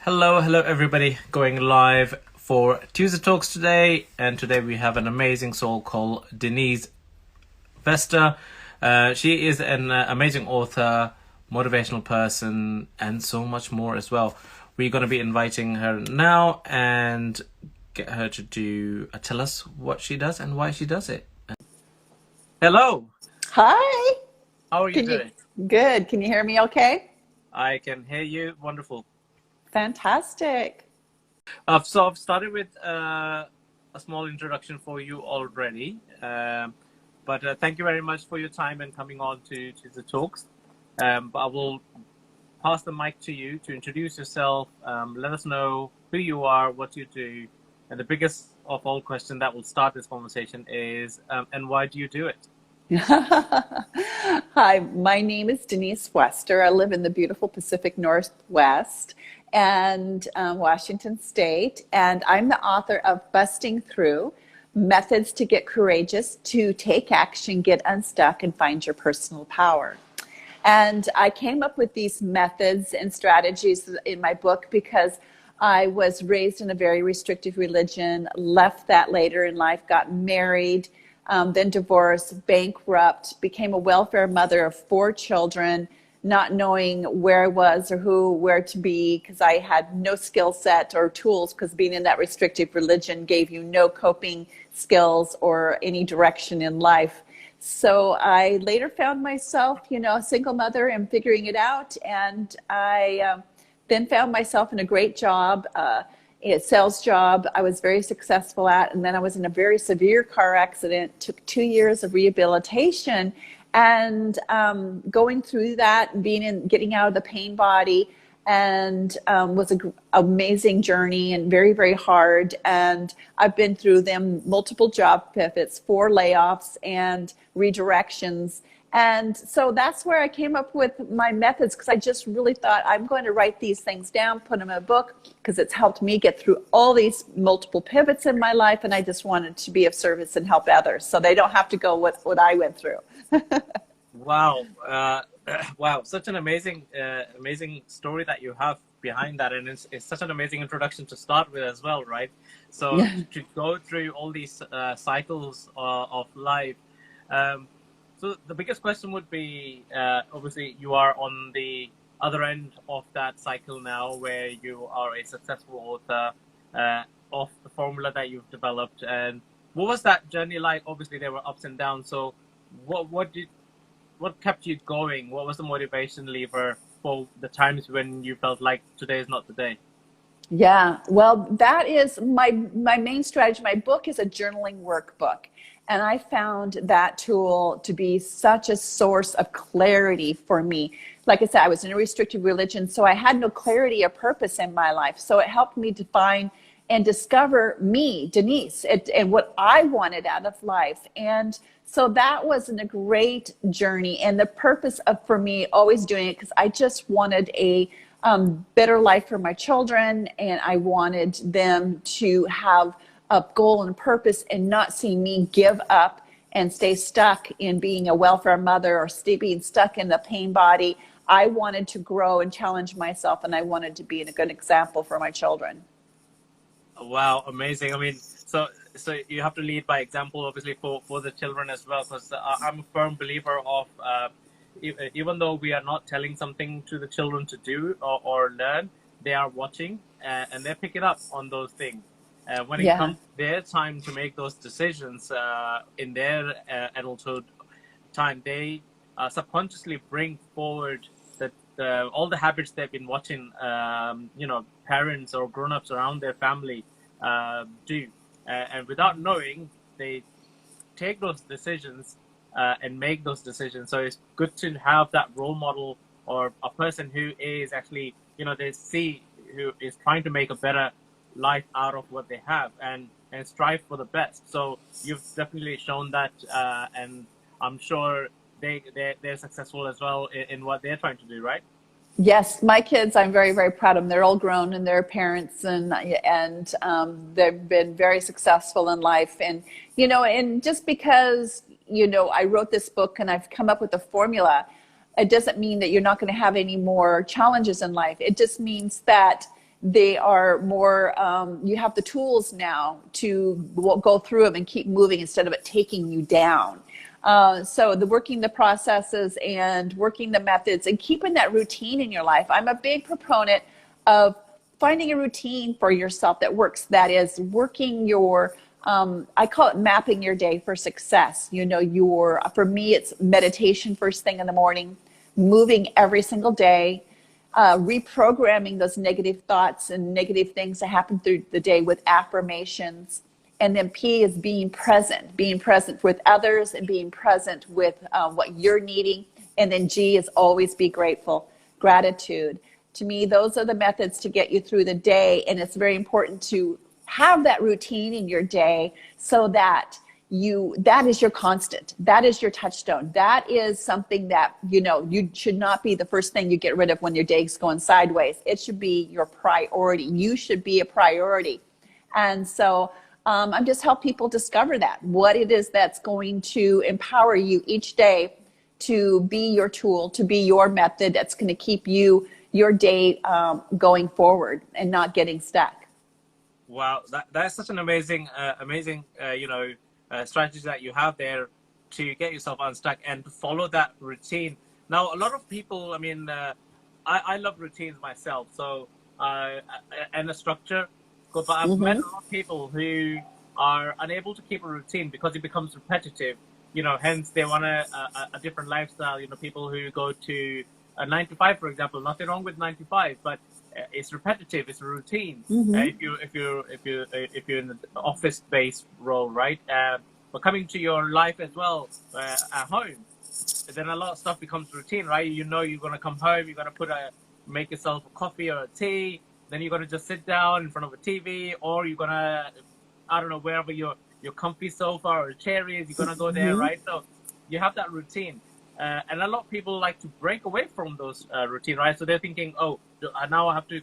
Hello everybody. Going live for Tuesday Talks today, and today we have an amazing soul called Denise Vesta. She is an amazing author, motivational person, and so much more as well. We're going to be inviting her now and get her to tell us what she does and why she does it. Hello. Hi. How are you doing? Good. Can you hear me okay? I can hear you. Wonderful. Fantastic. So I've started with a small introduction for you already, but thank you very much for your time and coming on to the talks. But I will pass the mic to you to introduce yourself. Let us know who you are, what you do, and the biggest of all question that will start this conversation is, and why do you do it? Hi, my name is Denise Wester. I live in the beautiful Pacific Northwest and Washington State, and I'm the author of Busting Through: Methods to Get Courageous, to Take Action, Get Unstuck, and Find Your Personal Power. And I came up with these methods and strategies in my book because I was raised in a very restrictive religion, left that later in life, got married, then divorced, bankrupt, became a welfare mother of 4 children, not knowing where I was or where to be, because I had no skill set or tools, because being in that restrictive religion gave you no coping skills or any direction in life. So I later found myself, a single mother and figuring it out. And I then found myself in a great job, a sales job I was very successful at. And then I was in a very severe car accident, took 2 years of rehabilitation. And going through that, getting out of the pain body, and was an amazing journey and very, very hard. And I've been through them, multiple job pivots, 4 layoffs and redirections. And so that's where I came up with my methods, because I just really thought I'm going to write these things down, put them in a book, because it's helped me get through all these multiple pivots in my life. And I just wanted to be of service and help others so they don't have to go with what I went through. Wow. Wow. Such an amazing story that you have behind that. And it's such an amazing introduction to start with as well, right? So Yeah. to go through all these cycles of life. So the biggest question would be, obviously, you are on the other end of that cycle now, where you are a successful author of the formula that you've developed. And what was that journey like? Obviously, there were ups and downs. So what kept you going? What was the motivation lever for the times when you felt like today is not the day? Yeah, well, that is my main strategy. My book is a journaling workbook, and I found that tool to be such a source of clarity for me. Like I said, I was in a restricted religion, so I had no clarity or purpose in my life. So it helped me define and discover me, Denise, and what I wanted out of life. And so that was a great journey, and the purpose for me always doing it, because I just wanted a better life for my children, and I wanted them to have a goal and purpose and not see me give up and stay stuck in being a welfare mother or being stuck in the pain body. I wanted to grow and challenge myself, and I wanted to be a good example for my children. Wow, amazing. I mean, so you have to lead by example, obviously, for the children as well, because I'm a firm believer of even though we are not telling something to the children to do or learn, they are watching and they pick it up on those things. When it Yeah. comes their time to make those decisions in their adulthood time, they subconsciously bring forward all the habits they've been watching, parents or grown-ups around their family do. And without knowing, they take those decisions and make those decisions. So it's good to have that role model or a person who is actually, they see who is trying to make a better life out of what they have and strive for the best. So you've definitely shown that, and I'm sure they're successful as well in what they're trying to do, right? Yes, my kids, I'm very, very proud of them. They're all grown and they're parents, and they've been very successful in life. And, and just because, I wrote this book and I've come up with a formula, it doesn't mean that you're not going to have any more challenges in life. It just means that They are more, you have the tools now to go through them and keep moving instead of it taking you down. So the working the processes and working the methods and keeping that routine in your life. I'm a big proponent of finding a routine for yourself that works. That is working your, I call it mapping your day for success. You know, for me, it's meditation first thing in the morning, moving every single day, reprogramming those negative thoughts and negative things that happen through the day with affirmations. And then P is being present with others and being present with what you're needing. And then G is always be grateful, gratitude. To me, those are the methods to get you through the day. And it's very important to have that routine in your day so that that is your constant. That is your touchstone. That is something that, you should not be the first thing you get rid of when your day's going sideways. It should be your priority. You should be a priority. And so I'm just help people discover that, what it is that's going to empower you each day to be your tool, to be your method that's going to keep your day going forward and not getting stuck. Wow, that's such an amazing strategy that you have there to get yourself unstuck and to follow that routine. Now, a lot of people, I love routines myself, so and a structure. But I've met a lot of people who are unable to keep a routine because it becomes repetitive. Hence they want a different lifestyle. People who go to a 9 to 5, for example. Nothing wrong with 9 to 5, but it's repetitive. It's a routine. If you're in an office-based role, right? But coming to your life as well at home, then a lot of stuff becomes routine, right? You're gonna come home. You're gonna make yourself a coffee or a tea. Then you're gonna just sit down in front of a TV, or you're gonna, I don't know, wherever your comfy sofa or chair is, you're gonna go there, right? So you have that routine, and a lot of people like to break away from those routine, right? So they're thinking, oh, now I have to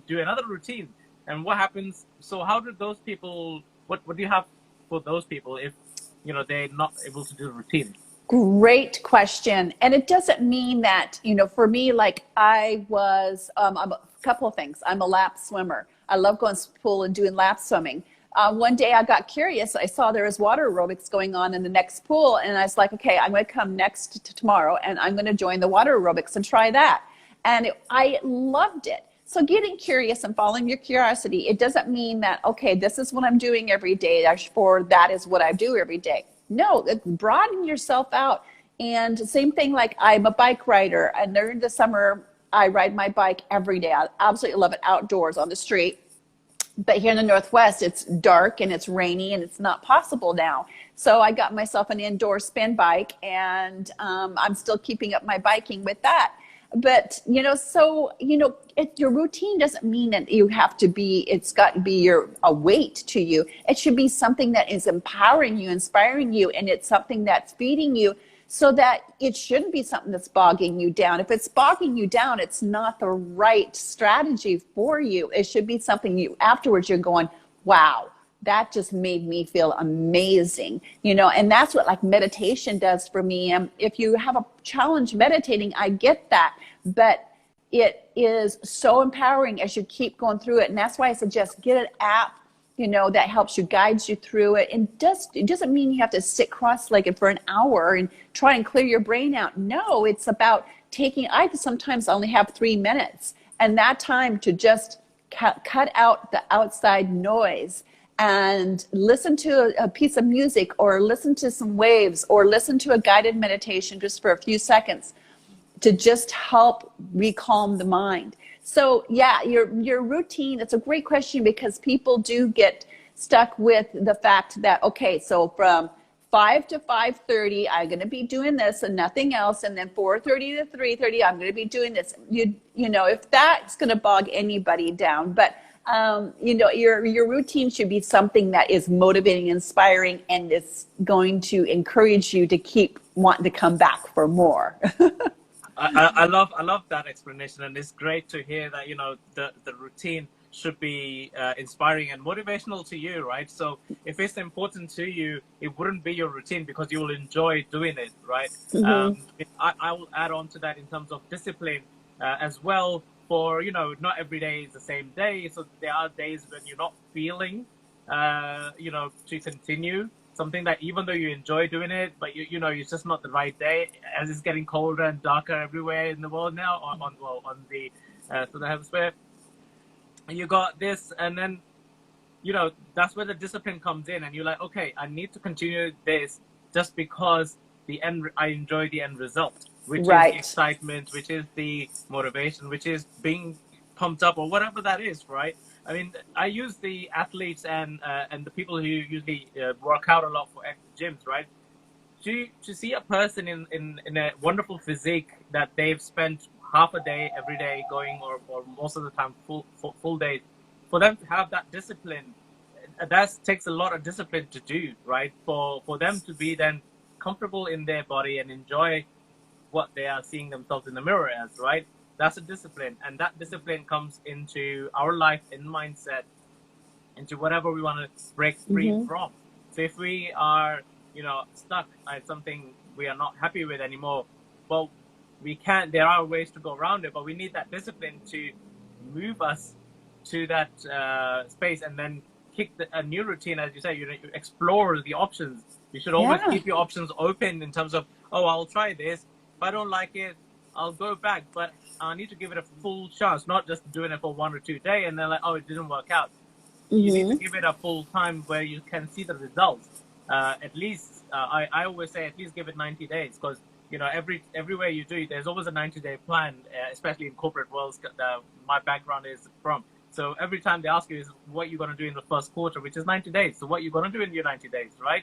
do another routine. And what happens? So how do those people? What do you have for those people if they're not able to do the routine? Great question. And it doesn't mean that, for me, like I'm a couple of things. I'm a lap swimmer. I love going to the pool and doing lap swimming. One day I got curious. I saw there was water aerobics going on in the next pool. And I was like, okay, I'm going to come next to tomorrow and I'm going to join the water aerobics and try that. And I loved it. So getting curious and following your curiosity, it doesn't mean that, okay, this is what I'm doing every day. That is what I do every day. No, broaden yourself out. And same thing, like I'm a bike rider, and during the summer, I ride my bike every day. I absolutely love it outdoors on the street. But here in the Northwest, it's dark and it's rainy and it's not possible now. So I got myself an indoor spin bike, and I'm still keeping up my biking with that. But, your routine doesn't mean that you have to it's got to be a weight to you. It should be something that is empowering you, inspiring you, and it's something that's feeding you, so that it shouldn't be something that's bogging you down. If it's bogging you down, it's not the right strategy for you. It should be something afterwards you're going, wow, that just made me feel amazing, and that's what like meditation does for me. If you have a challenge meditating, I get that, but it is so empowering as you keep going through it. And that's why I suggest get an app, that helps you, guides you through it. And it doesn't mean you have to sit cross-legged for an hour and try and clear your brain out. No, it's about I sometimes only have 3 minutes, and that time to just cut out the outside noise and listen to a piece of music, or listen to some waves, or listen to a guided meditation just for a few seconds to just help recalm the mind. So yeah, your routine, it's a great question, because people do get stuck with the fact that, okay, so from 5 to 5:30, I'm going to be doing this and nothing else. And then 4:30 to 3:30, I'm going to be doing this. If that's going to bog anybody down, but your routine should be something that is motivating, inspiring, and is going to encourage you to keep wanting to come back for more. I love that explanation, and it's great to hear that the routine should be inspiring and motivational to you, right? So if it's important to you, it wouldn't be your routine because you will enjoy doing it, right? I will add on to that in terms of discipline as well. for, not every day is the same day. So there are days when you're not feeling, to continue something that, even though you enjoy doing it, but it's just not the right day, as it's getting colder and darker everywhere in the world now, on the southern hemisphere. You got this, and then that's where the discipline comes in, and you're like, okay, I need to continue this just because I enjoy the end result, which is the excitement, which is the motivation, which is being pumped up, or whatever that is, right? I mean, I use the athletes and the people who usually work out a lot for gyms, right? To see a person in a wonderful physique that they've spent half a day every day going, or most of the time full day, for them to have that discipline, that takes a lot of discipline to do, right? For them to be then comfortable in their body and enjoy what they are seeing themselves in the mirror as, right? That's a discipline, and that discipline comes into our life and mindset, into whatever we want to break free from. So if we are, stuck at something we are not happy with anymore, well, we can't. There are ways to go around it, but we need that discipline to move us to that space, and then kick a new routine, as you say. You explore the options. You should always keep your options open in terms of, oh, I'll try this. If I don't like it, I'll go back, but I need to give it a full chance, not just doing it for 1 or 2 days and then like, oh, it didn't work out. You need to give it a full time where you can see the results. At least, I always say, at least give it 90 days, because everywhere you do, there's always a 90-day plan, especially in corporate worlds my background is from. So every time they ask you is what you're going to do in the first quarter, which is 90 days. So what you're going to do in your 90 days, right?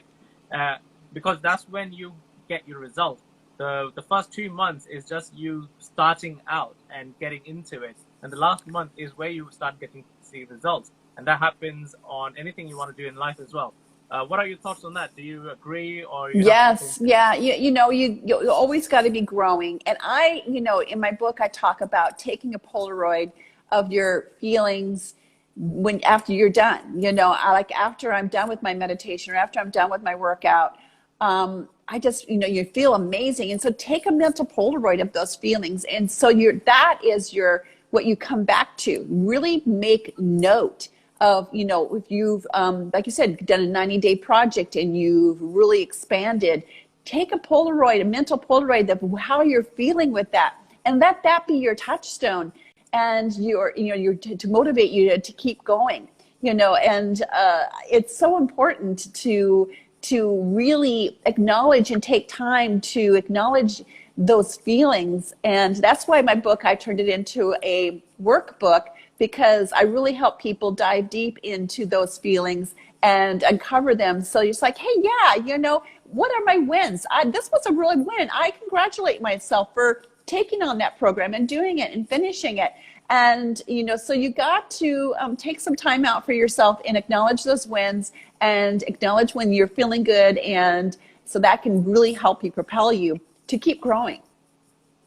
Because that's when you get your results. The first 2 months is just you starting out and getting into it. And the last month is where you start getting to see results. And that happens on anything you want to do in life as well. What are your thoughts on that? Do you agree, or Yes, yeah. You always got to be growing. And in my book, I talk about taking a Polaroid of your feelings after you're done. After I'm done with my meditation, or after I'm done with my workout, I just, you feel amazing. And so take a mental Polaroid of those feelings. And so that is what you come back to. Really make note of, if you've, like you said, done a 90-day project and you've really expanded, take a Polaroid, a mental Polaroid of how you're feeling with that, and let that be your touchstone, and to motivate you to keep going, and it's so important to really acknowledge and take time to acknowledge those feelings. And that's why my book, I turned it into a workbook, because I really help people dive deep into those feelings and uncover them. So you're just like, hey, what are my wins? This was a really win. I congratulate myself for taking on that program and doing it and finishing it. And, so you got to take some time out for yourself and acknowledge those wins and acknowledge when you're feeling good. And so that can really help you, propel you to keep growing.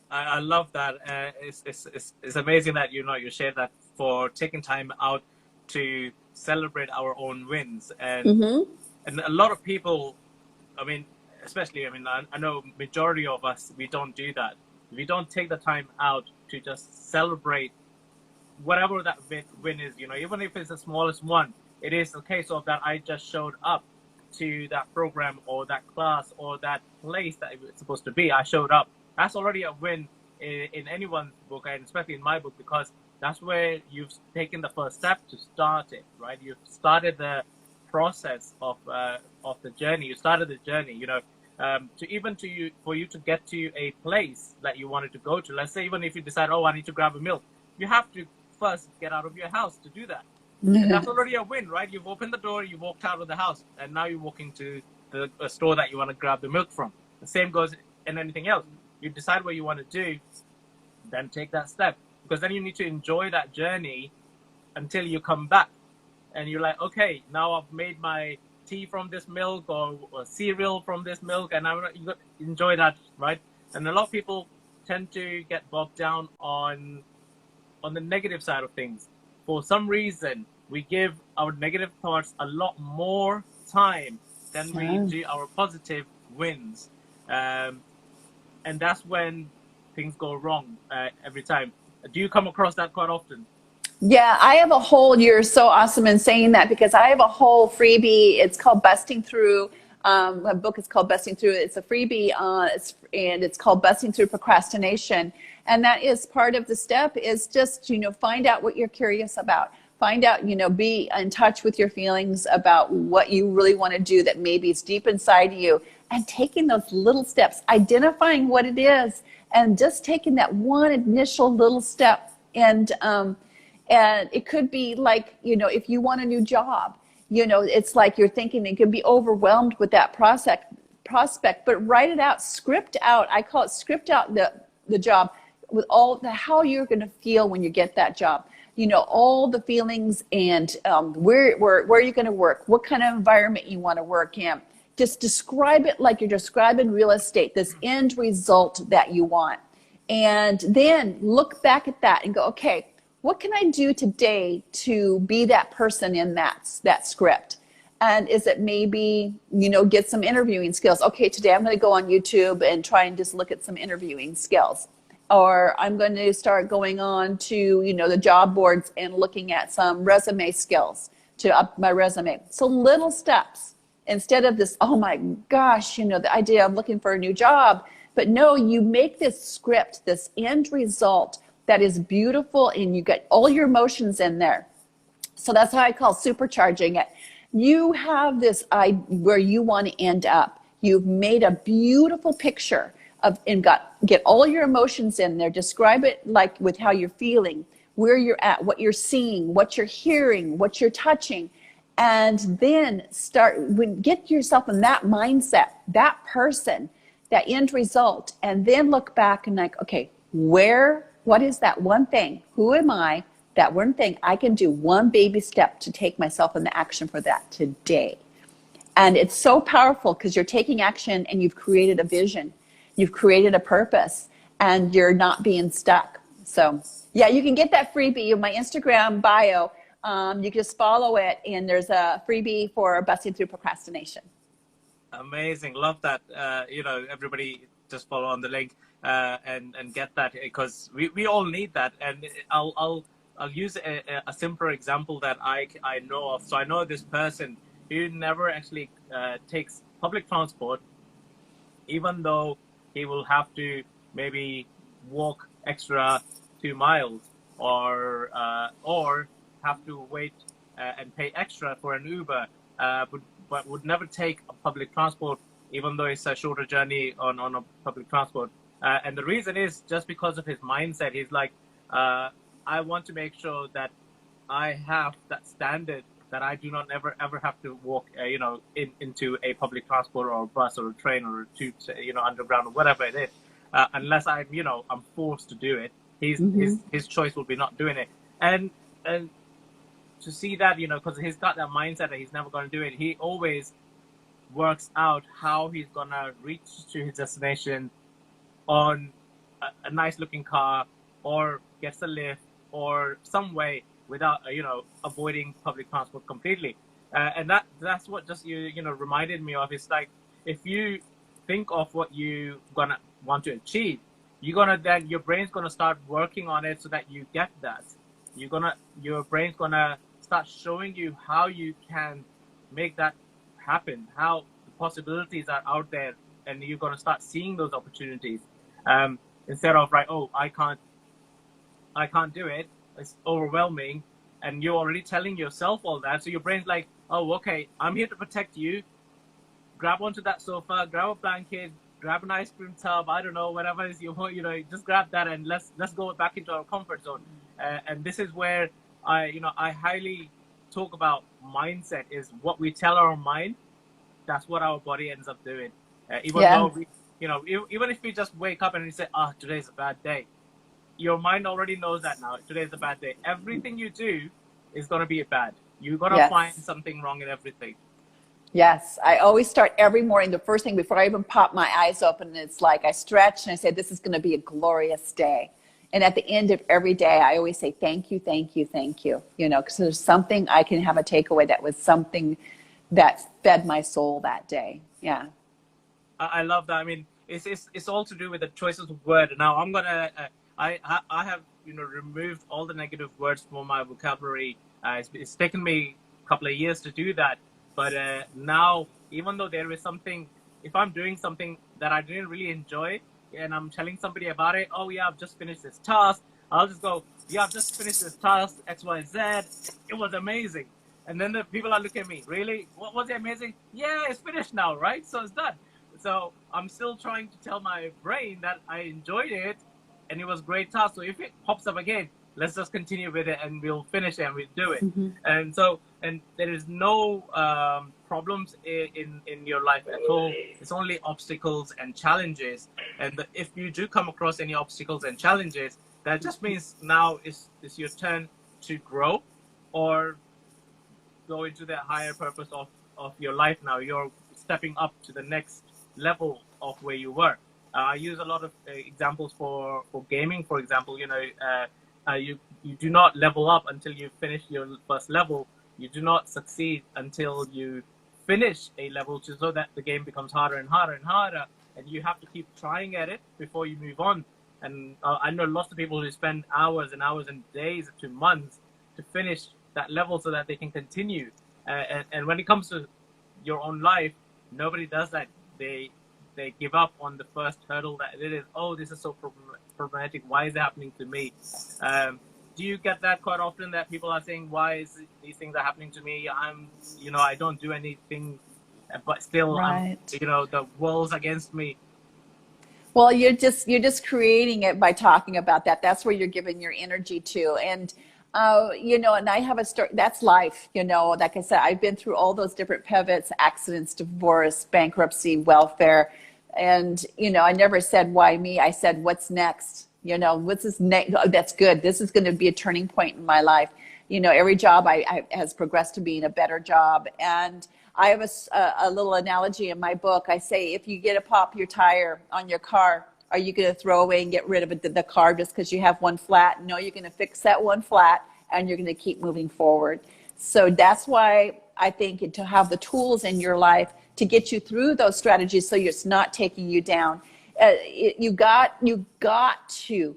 I love that. It's amazing that you share that, for taking time out to celebrate our own wins, and a lot of people, especially, I know majority of us, we don't do that. We don't take the time out to just celebrate whatever that win is. Even if it's the smallest one, it is a case of that I just showed up to that program or that class or that place that it's supposed to be. I showed up. That's already a win in anyone's book, and especially in my book, because that's where you've taken the first step to start it, right? You've started the process of the journey. You started the journey, for you to get to a place that you wanted to go to. Let's say, even if you decide, oh, I need to grab a milk, you have to first get out of your house to do that. And that's already a win, right? You've opened the door, you walked out of the house, and now you're walking to the store that you want to grab the milk from. The same goes in anything else. You decide what you want to do, then take that step. Because then you need to enjoy that journey until you come back. And you're like, okay, now I've made my tea from this milk, or cereal from this milk, and you got to enjoy that, right? And a lot of people tend to get bogged down on the negative side of things. For some reason, we give our negative thoughts a lot more time than we do our positive wins. And that's when things go wrong every time. Do you come across that quite often? Yeah, I have a whole, you're so awesome in saying that, because I have a whole freebie. It's called Busting Through. My book is called Busting Through. It's a freebie, and it's called Busting Through Procrastination. And that is part of the step is just, find out what you're curious about. Find out, be in touch with your feelings about what you really want to do that maybe is deep inside you, and taking those little steps, identifying what it is, and just taking that one initial little step. And it could be like, if you want a new job, it's like you're thinking it can be overwhelmed with that prospect, but write it out, script out. I call it script out the job with all the, how you're going to feel when you get that job. All the feelings, and where you're going to work, what kind of environment you want to work in. Just describe it like you're describing real estate, this end result that you want. And then look back at that and go, okay, what can I do today to be that person in that script? And is it maybe, get some interviewing skills? Okay, today I'm going to go on YouTube and try and just look at some interviewing skills. Or I'm going to start going on to, the job boards and looking at some resume skills to up my resume. So little steps instead of this, oh my gosh, the idea of looking for a new job. But no, you make this script, this end result that is beautiful, and you get all your emotions in there. So that's how I call supercharging it. You have this where you want to end up. You've made a beautiful picture of, and get all your emotions in there. Describe it like with how you're feeling, where you're at, what you're seeing, what you're hearing, what you're touching. And then get yourself in that mindset, that person, that end result, and then look back and like, okay, what is that one thing? Who am I? That one thing I can do, one baby step to take myself into action for that today. And it's so powerful because you're taking action and you've created a vision. You've created a purpose, and you're not being stuck. So yeah, you can get that freebie in my Instagram bio. You can just follow it, and there's a freebie for Busting Through Procrastination. Amazing. Love that. Everybody just follow on the link and get that, because we all need that. And I'll use a simpler example that I know of. So I know this person who never actually takes public transport, even though he will have to maybe walk extra 2 miles or have to wait and pay extra for an Uber, but would never take a public transport, even though it's a shorter journey on a public transport. And the reason is just because of his mindset. He's like, I want to make sure that I have that standard that I do not ever have to walk, into a public transport or a bus or a train or a tube, underground or whatever it is, unless I'm forced to do it. His choice will be not doing it. And to see that, because he's got that mindset that he's never going to do it, he always works out how he's going to reach to his destination on a nice looking car, or gets a lift, or some way without, avoiding public transport completely. And that's what just, reminded me of. It's like, if you think of what you gonna want to achieve, then your brain's gonna start working on it so that you get that. Your brain's gonna start showing you how you can make that happen, how the possibilities are out there, and you're gonna start seeing those opportunities. Instead of I can't do it, it's overwhelming, and you're already telling yourself all that. So your brain's like, oh, okay, I'm here to protect you. Grab onto that sofa, grab a blanket, grab an ice cream tub, I don't know, whatever it is you want, just grab that and let's go back into our comfort zone. And this is where I highly talk about mindset. Is what we tell our mind, that's what our body ends up doing. Even though we, even if we just wake up and we say, today's a bad day, your mind already knows that now. Today's a bad day. Everything you do is going to be bad. You're going to find something wrong in everything. Yes. I always start every morning, the first thing before I even pop my eyes open, it's like I stretch and I say, this is going to be a glorious day. And at the end of every day, I always say, thank you, thank you, thank you. Because there's something I can have a takeaway that was something that fed my soul that day. Yeah. I love that. I mean, it's all to do with the choices of word. Now I'm going to, I have removed all the negative words from my vocabulary. It's taken me a couple of years to do that, but now, even though there is something, if I'm doing something that I didn't really enjoy and I'm telling somebody about it, oh yeah, I've just finished this task, I'll just go, yeah, I've just finished this task, XYZ, it was amazing. And then the people are looking at me, really? What was it amazing? Yeah, it's finished now, right? So it's done. So I'm still trying to tell my brain that I enjoyed it and it was great task. So if it pops up again, let's just continue with it and we'll finish it and we'll do it. Mm-hmm. And there is no problems in your life at all. It's only obstacles and challenges. And if you do come across any obstacles and challenges, that just means now it's your turn to grow or go into the higher purpose of your life. Now you're stepping up to the next level of where you were. I use a lot of examples for gaming. For example, you do not level up until you finish your first level. You do not succeed until you finish a level, so that the game becomes harder and harder and harder, and you have to keep trying at it before you move on. And I know lots of people who spend hours and hours and days to months to finish that level so that they can continue. And when it comes to your own life, nobody does that. They give up on the first hurdle that it is, oh, this is so problematic. Why is it happening to me? Do you get that quite often, that people are saying, why is these things are happening to me? I don't do anything, but still, right. The world's against me. Well, you're just creating it by talking about that. That's where you're giving your energy to. And, and I have a story, that's life, like I said, I've been through all those different pivots, accidents, divorce, bankruptcy, welfare. And, I never said, why me? I said, what's next? What's this next? Oh, that's good. This is going to be a turning point in my life. Every job I has progressed to being a better job. And I have a little analogy in my book. I say, if you get a pop your tire on your car, are you going to throw away and get rid of the car just because you have one flat? No, you're going to fix that one flat and you're going to keep moving forward. So that's why I think to have the tools in your life to get you through those strategies so it's not taking you down. You got to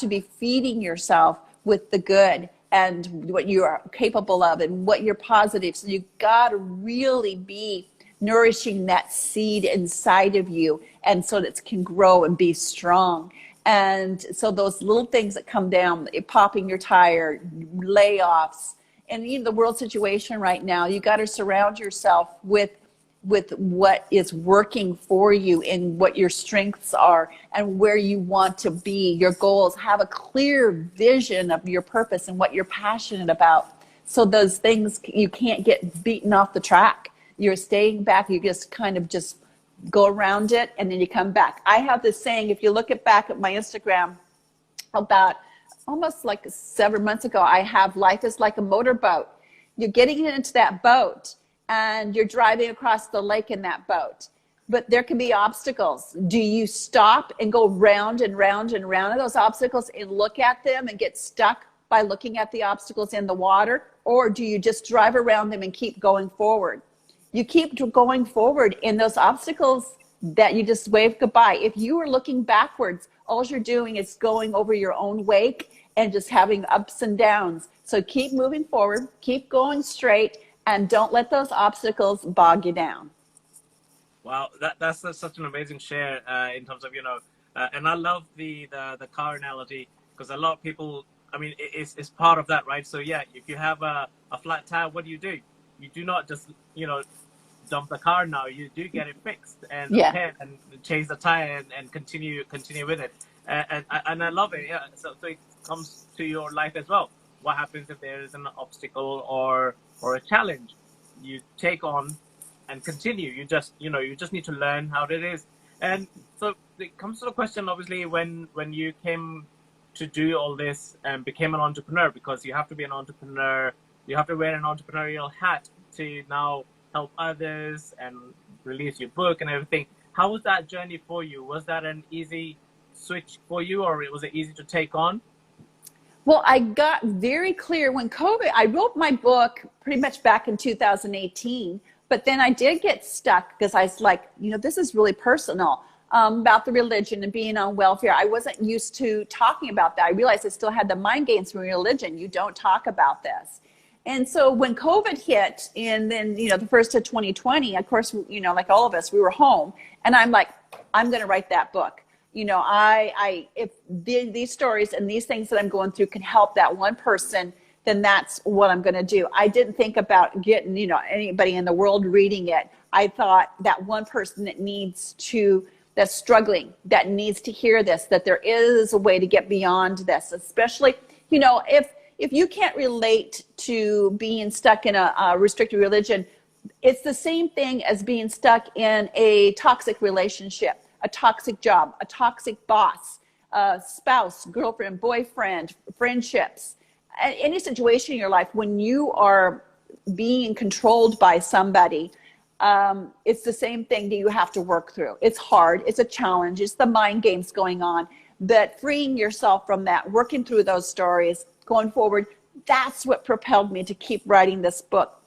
be feeding yourself with the good and what you are capable of and what you're positive. So you got to really be nourishing that seed inside of you, and so that it can grow and be strong. And so those little things that come down, popping your tire, layoffs, and even the world situation right now, you got to surround yourself with what is working for you and what your strengths are and where you want to be, your goals. Have a clear vision of your purpose and what you're passionate about. So those things, you can't get beaten off the track. You're staying back. You just kind of just go around it and then you come back. I have this saying, if you look back at my Instagram, about almost like 7 months ago, I have life is like a motorboat. You're getting into that boat and you're driving across the lake in that boat. But there can be obstacles. Do you stop and go round and round and round of those obstacles and look at them and get stuck by looking at the obstacles in the water? Or do you just drive around them and keep going forward? You keep going forward in those obstacles that you just wave goodbye. If you are looking backwards, all you're doing is going over your own wake and just having ups and downs. So keep moving forward, keep going straight, and don't let those obstacles bog you down. Wow, that's such an amazing share in terms of, and I love the car analogy, because a lot of people, I mean, it's part of that, right? So yeah, if you have a flat tire, what do? You do not just, dump the car now. You do get it fixed and repair and change the tire and continue with it. And I love it. Yeah. So it comes to your life as well. What happens if there is an obstacle or a challenge? You take on and continue. You just need to learn how it is. And so it comes to the question, obviously, when you came to do all this and became an entrepreneur, because you have to be an entrepreneur, you have to wear an entrepreneurial hat to now help others and release your book and everything. How was that journey for you? Was that an easy switch for you, or was it easy to take on? Well, I got very clear when I wrote my book pretty much back in 2018, but then I did get stuck because I was like, this is really personal. about the religion and being on welfare. I wasn't used to talking about that. I realized I still had the mind games from religion. You don't talk about this. And so when COVID hit, and then, the first of 2020, of course, like all of us, we were home, and I'm like, I'm going to write that book. If these stories and these things that I'm going through can help that one person, then that's what I'm going to do. I didn't think about getting, anybody in the world reading it. I thought that one person that's struggling, that needs to hear this, that there is a way to get beyond this, especially, if you can't relate to being stuck in a restricted religion, it's the same thing as being stuck in a toxic relationship, a toxic job, a toxic boss, spouse, girlfriend, boyfriend, friendships, any situation in your life when you are being controlled by somebody. It's the same thing that you have to work through. It's hard. It's a challenge. It's the mind games going on. But freeing yourself from that, working through those stories, going forward, that's what propelled me to keep writing this book.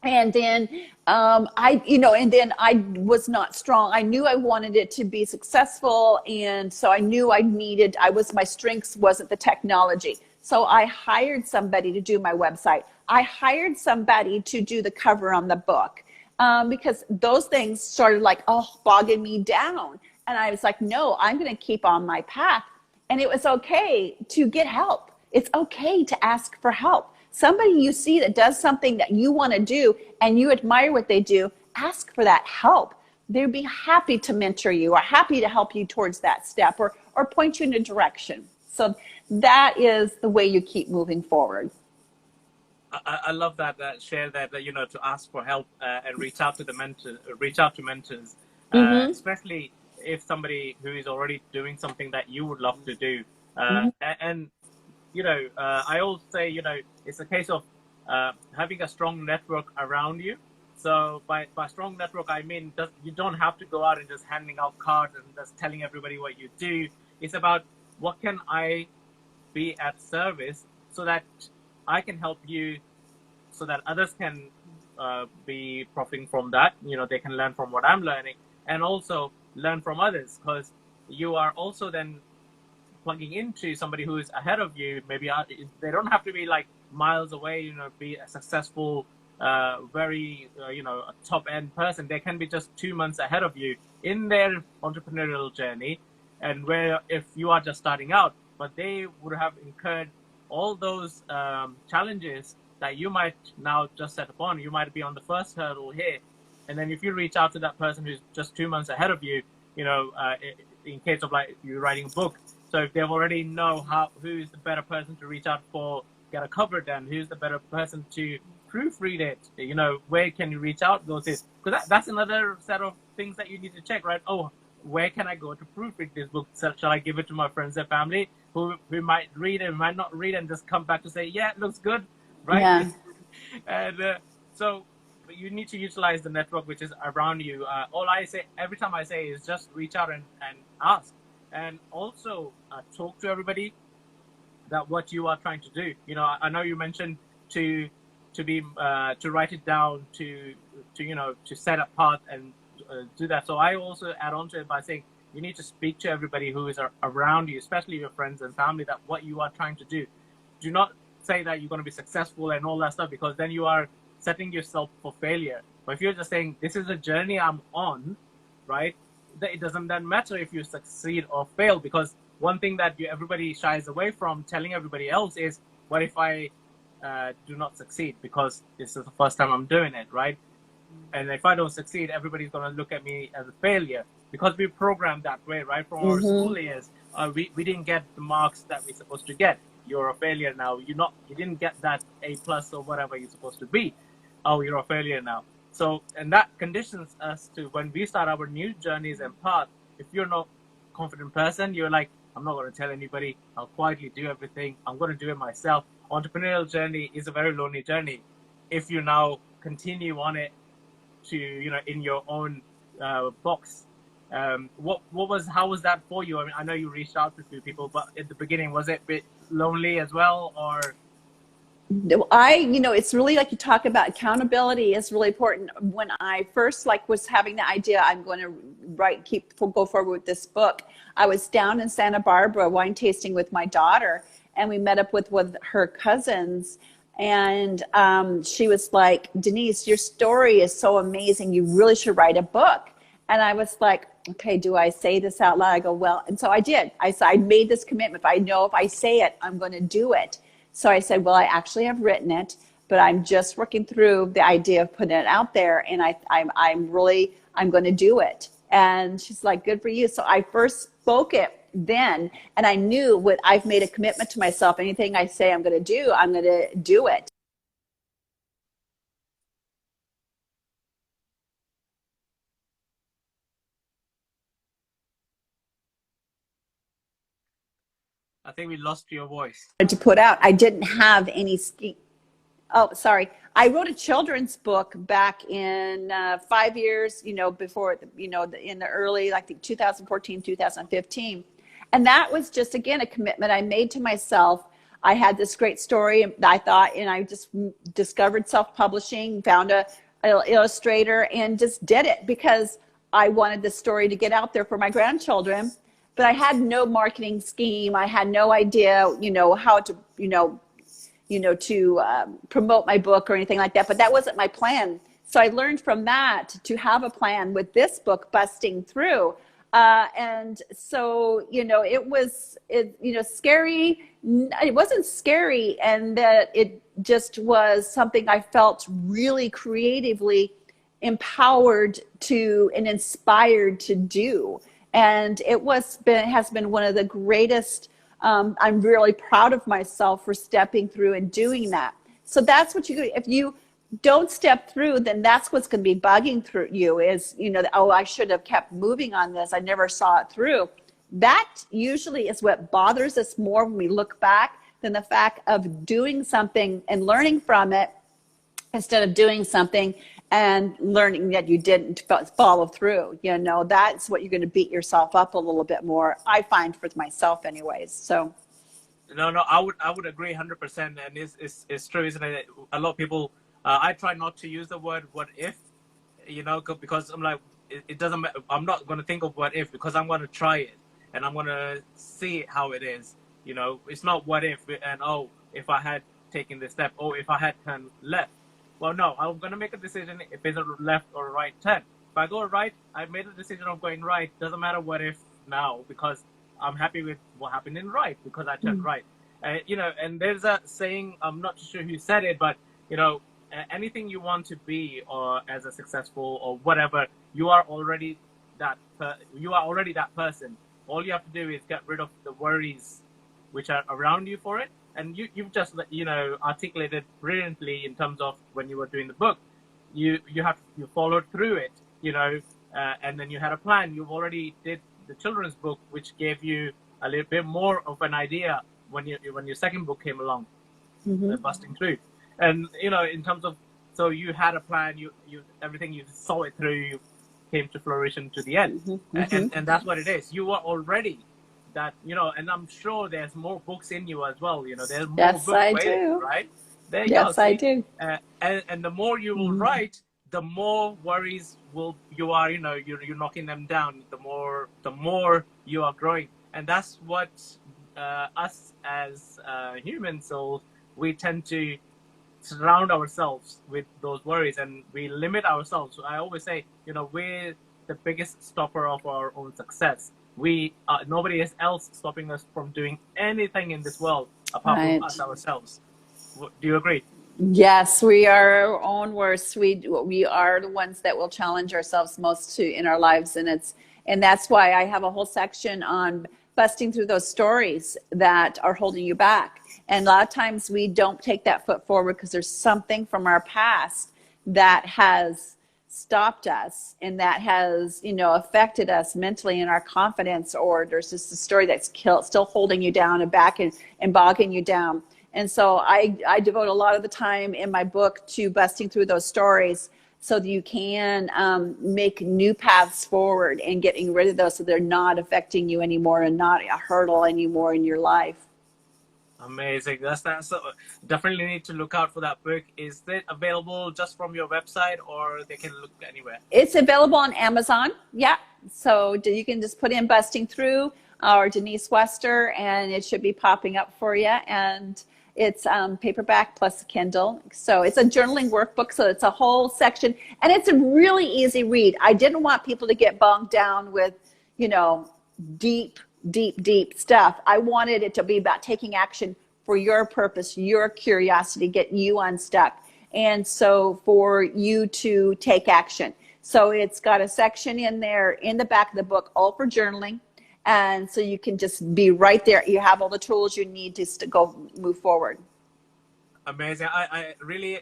And then I was not strong. I knew I wanted it to be successful. And so I knew my strengths wasn't the technology. So I hired somebody to do my website. I hired somebody to do the cover on the book. Because those things started bogging me down. And I was like, no, I'm going to keep on my path. And it was okay to get help. It's okay to ask for help. Somebody you see that does something that you want to do and you admire what they do, ask for that help. They'd be happy to mentor you or happy to help you towards that step or point you in a direction. So that is the way you keep moving forward. I love that, share that, to ask for help and reach out to mentors, especially if somebody who is already doing something that you would love to do. And I always say, it's a case of having a strong network around you. So by strong network, I mean, you don't have to go out and just handing out cards and just telling everybody what you do. It's about what can I be at service so that I can help you, so that others can be profiting from that. They can learn from what I'm learning and also learn from others, because you are also then plugging into somebody who is ahead of you. Maybe they don't have to be like miles away, be a successful, very, a top end person. They can be just 2 months ahead of you in their entrepreneurial journey. And where if you are just starting out, but they would have incurred all those challenges that you might now just set upon. You might be on the first hurdle here. And then if you reach out to that person who's just 2 months ahead of you, in case of like you writing a book. So if they already know who's the better person to reach out for, get a cover done, who's the better person to proofread it, where can you reach out, those things. Because that's another set of things that you need to check, right? Oh, where can I go to proofread this book? So shall I give it to my friends and family who might read it, might not read, and just come back to say, yeah, it looks good, right? Yeah. And so you need to utilize the network which is around you. All I say every time I say is just reach out and ask, and also talk to everybody that what you are trying to do. I know you mentioned to write it down, to set a path and do that. So I also add on to it by saying you need to speak to everybody who is around you, especially your friends and family, that what you are trying to do. Do not say that you're going to be successful and all that stuff, because then you are setting yourself for failure. But if you're just saying, this is a journey I'm on, right? It doesn't then matter if you succeed or fail, because one thing that everybody shies away from telling everybody else is, what if I do not succeed, because this is the first time I'm doing it, right? And if I don't succeed, everybody's going to look at me as a failure, because we're programmed that way, right? From our school years, we didn't get the marks that we're supposed to get. You're a failure now. You didn't get that A+ or whatever you're supposed to be. Oh, you're a failure now. So, and that conditions us to, when we start our new journeys and path, if you're not a confident person, you're like, I'm not going to tell anybody. I'll quietly do everything. I'm going to do it myself. Entrepreneurial journey is a very lonely journey. If you now continue on it to, in your own box. How was that for you? I mean, I know you reached out to a few people, but at the beginning, was it a bit lonely as well, or? It's really like you talk about accountability is really important. When I first was having the idea, I'm going to go forward with this book. I was down in Santa Barbara wine tasting with my daughter, and we met up with her cousins. And she was like, Denise, your story is so amazing. You really should write a book. And I was like, okay, do I say this out loud? I go, well, and so I did. I made this commitment. If I know if I say it, I'm going to do it. So I said, well, I actually have written it, but I'm just working through the idea of putting it out there. And I'm going to do it. And she's like, good for you. So I first spoke it then, and I knew I've made a commitment to myself. Anything I say I'm going to do it. I think we lost your voice. To put out, I didn't have any ski. Oh, sorry. I wrote a children's book back in 5 years, before, in the early, like the 2014, 2015. And that was just, again, a commitment I made to myself. I had this great story, I thought, and I just discovered self-publishing, found an illustrator, and just did it because I wanted the story to get out there for my grandchildren. But I had no marketing scheme. I had no idea, how to, to promote my book or anything like that. But that wasn't my plan. So I learned from that to have a plan with this book, Busting Through. And so, it was, scary. It wasn't scary. And that it just was something I felt really creatively empowered to and inspired to do. And has been one of the greatest. I'm really proud of myself for stepping through and doing that. So that's what if you don't step through, then that's what's going to be bugging through you is, oh, I should have kept moving on this. I never saw it through. That usually is what bothers us more when we look back than the fact of doing something and learning from it instead of doing something and learning that you didn't follow through. That's what you're going to beat yourself up a little bit more, I find, for myself anyways. So no, I would agree 100%. And it's true, isn't it? A lot of people, I try not to use the word what if, because I'm like, it doesn't matter. I'm not going to think of what if, because I'm going to try it and I'm going to see how it is. It's not what if and, oh, if I had taken this step, or if I had turned left. Well, no, I'm going to make a decision if it's a left or right turn. If I go right, I've made a decision of going right. Doesn't matter what if now, because I'm happy with what happened in right, because I turned right. And there's a saying, I'm not sure who said it, but, anything you want to be or as a successful or whatever, you are already that person. All you have to do is get rid of the worries which are around you for it. And you've just, articulated brilliantly in terms of when you were doing the book. You followed through it, and then you had a plan. You've already did the children's book, which gave you a little bit more of an idea when your second book came along, Busting Through. And, in terms of, so you had a plan, you everything, you saw it through, you came to fruition to the end. And that's what it is. You were already that, and I'm sure there's more books in you as well. There's more yes, books I waiting, do. right? There you yes, go. I do. And the more you will write, the more worries you are, you're knocking them down. The more you are growing, and that's what us as human souls, we tend to surround ourselves with those worries, and we limit ourselves. So I always say, we're the biggest stopper of our own success. Nobody else stopping us from doing anything in this world apart from us ourselves. Do you agree? Yes, we are our own worst. We are the ones that will challenge ourselves most in our lives, and that's why I have a whole section on busting through those stories that are holding you back. And a lot of times we don't take that foot forward because there's something from our past that has stopped us and that has, affected us mentally in our confidence, or there's just a story that's still holding you down and back and bogging you down. And so I devote a lot of the time in my book to busting through those stories so that you can make new paths forward and getting rid of those so they're not affecting you anymore and not a hurdle anymore in your life. Amazing. That's that. So definitely need to look out for that book. Is it available just from your website, or they can look anywhere? It's available on Amazon. Yeah. So you can just put in Busting Through or Denise Wester, and it should be popping up for you. And it's paperback plus Kindle. So it's a journaling workbook. So it's a whole section, and it's a really easy read. I didn't want people to get bogged down with, you know, deep, deep stuff. I wanted it to be about taking action for your purpose, your curiosity, getting you unstuck. And so for you to take action. So it's got a section in there in the back of the book, all for journaling. And so you can just be right there. You have all the tools you need to go move forward. Amazing. I really,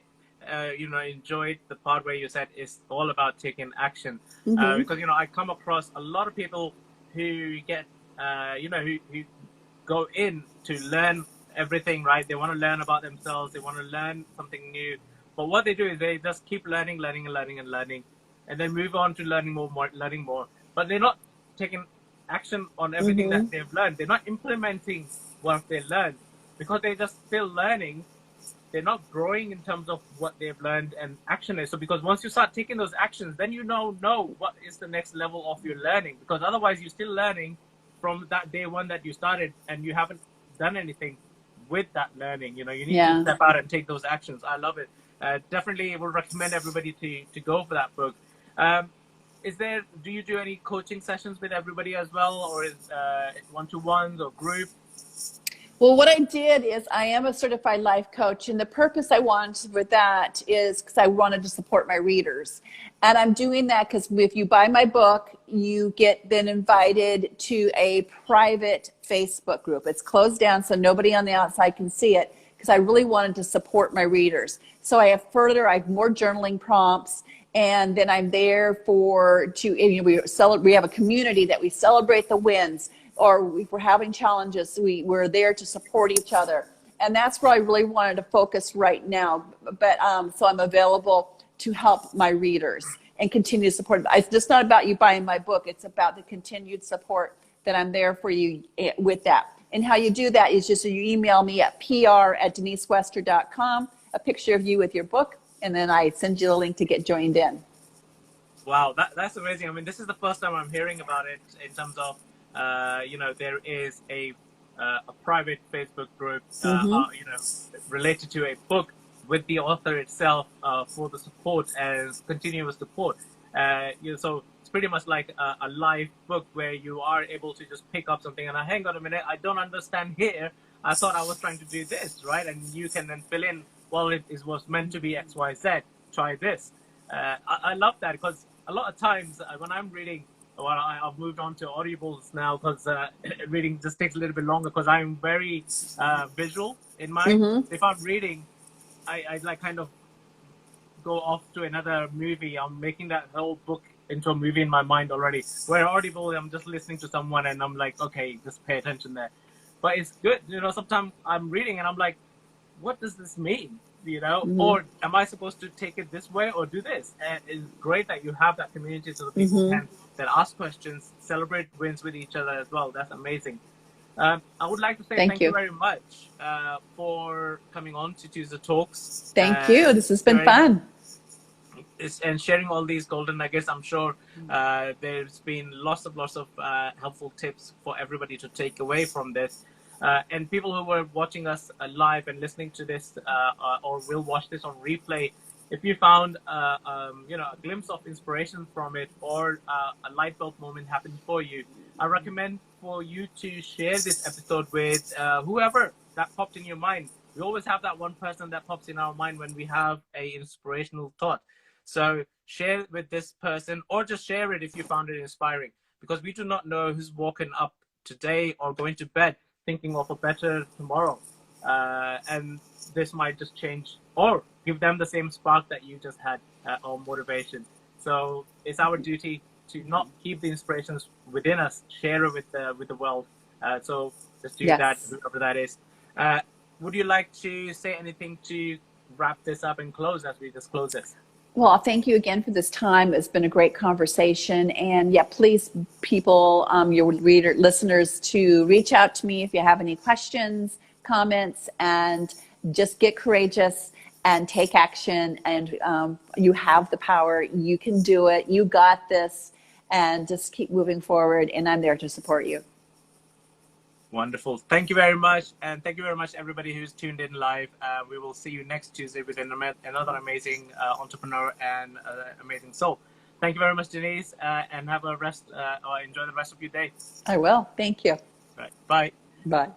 enjoyed the part where you said it's all about taking action. Because, I come across a lot of people who get, who go in to learn everything, right? They want to learn about themselves. They want to learn something new. But what they do is they just keep learning, and then move on to learning more. But they're not taking action on everything that they've learned. They're not implementing what they learned because they're just still learning. They're not growing in terms of what they've learned and action is. So because once you start taking those actions, then you know what is the next level of your learning. Because otherwise you're still learning from that day one that you started and you haven't done anything with that learning. You need to step out and take those actions. I love it. Definitely would recommend everybody to go for that book. Do you do any coaching sessions with everybody as well, or is it one-to-ones or group? Well, what I did is I am a certified life coach, and the purpose I wanted with that is because I wanted to support my readers. And I'm doing that because if you buy my book, you get then invited to a private Facebook group. It's closed down so nobody on the outside can see it because I really wanted to support my readers. So I have more journaling prompts. And then I'm there we have a community that we celebrate the wins, or if we're having challenges, we're there to support each other. And that's where I really wanted to focus right now. But so I'm available to help my readers and continue to support them. It's just not about you buying my book. It's about the continued support that I'm there for you with that. And how you do that is just so you email me at pr@denisewester.com, a picture of you with your book, and then I send you the link to get joined in. Wow, that's amazing. I mean, this is the first time I'm hearing about it in terms of, there is a private Facebook group, related to a book with the author itself for the support and continuous support. So it's pretty much like a live book where you are able to just pick up something and hang on a minute, I don't understand here. I thought I was trying to do this, right? And you can then fill in, well, it was meant to be X, Y, Z. Try this. I love that because a lot of times when I'm reading, I've moved on to audibles now because reading just takes a little bit longer because I'm very visual in mind. If I'm reading, I like kind of go off to another movie. I'm making that whole book into a movie in my mind already. Where audible, I'm just listening to someone and I'm like, okay, just pay attention there. But it's good, sometimes I'm reading and I'm like, what does this mean? Or am I supposed to take it this way or do this? And it's great that you have that community so that people can that ask questions, celebrate wins with each other as well. That's amazing. I would like to say thank you very much for coming on to Tuesday Talks. Thank you. This has been fun. And sharing all these golden nuggets. I'm sure there's been lots of helpful tips for everybody to take away from this. And people who were watching us live and listening to this or will watch this on replay, if you found a glimpse of inspiration from it or a light bulb moment happened for you, I recommend for you to share this episode with whoever that popped in your mind. We always have that one person that pops in our mind when we have a inspirational thought. So share with this person or just share it if you found it inspiring, because we do not know who's woken up today or going to bed thinking of a better tomorrow. And this might just change or give them the same spark that you just had or motivation. So it's our duty to not keep the inspirations within us, share it with the world. So just do that, whoever that is. Would you like to say anything to wrap this up and close as we just close this? Well, thank you again for this time. It's been a great conversation. And yeah, please, people, your listeners, to reach out to me if you have any questions, comments, and just get courageous and take action. And you have the power. You can do it. You got this. And just keep moving forward. And I'm there to support you. Wonderful. Thank you very much. And thank you very much, everybody who's tuned in live. We will see you next Tuesday with another amazing entrepreneur and amazing soul. Thank you very much, Denise, and have a rest or enjoy the rest of your day. I will. Thank you. Right. Bye. Bye.